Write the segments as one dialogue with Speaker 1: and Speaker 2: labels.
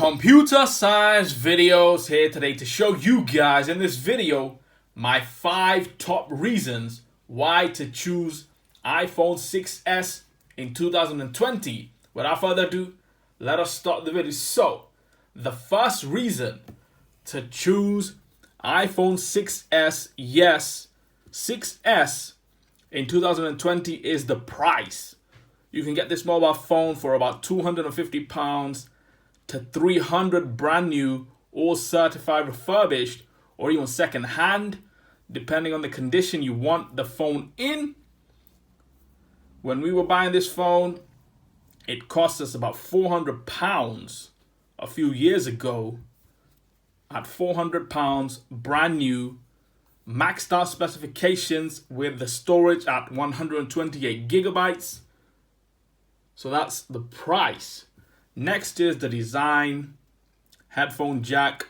Speaker 1: Computer science videos here today to show you guys in this video my 5 top reasons why to choose iPhone 6s in 2020. Without further ado, let us start the video. So, the first reason to choose iPhone 6s, yes, 6s in 2020 is the price. You can get this mobile phone for about £250 to $300 brand new, all certified refurbished, or even second hand, depending on the condition you want the phone in. When we were buying this phone, it cost us about £400 a few years ago. At £400 brand new, maxed out specifications with the storage at 128 gigabytes. So that's the price. Next is the design, headphone jack,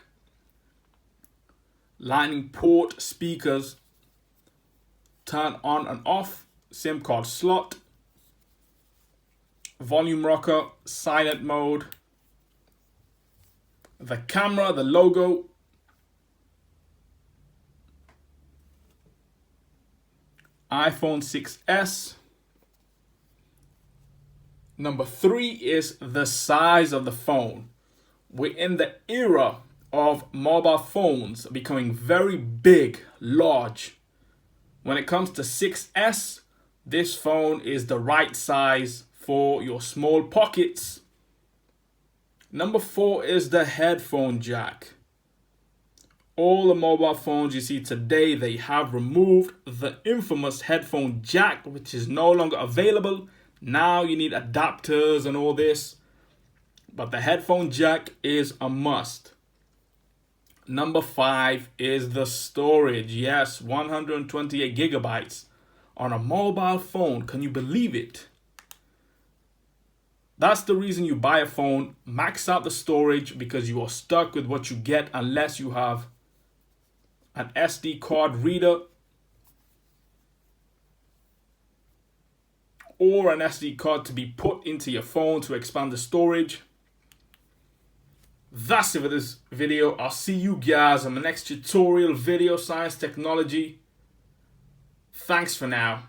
Speaker 1: lightning port, speakers, turn on and off, SIM card slot, volume rocker, silent mode, the camera, the logo, iPhone 6s. Number 3 is the size of the phone. We're in the era of mobile phones becoming very big, large. When it comes to 6s, this phone is the right size for your small pockets. Number 4 is the headphone jack. All the mobile phones you see today, they have removed the infamous headphone jack, which is no longer available. Now you need adapters and all this, but the headphone jack is a must. Number 5 is the storage. Yes, 128 gigabytes on a mobile phone. Can you believe it? That's the reason you buy a phone. Max out the storage because you are stuck with what you get unless you have an SD card reader or an SD card to be put into your phone to expand the storage. That's it for this video. I'll see you guys on the next tutorial, video science technology. Thanks for now.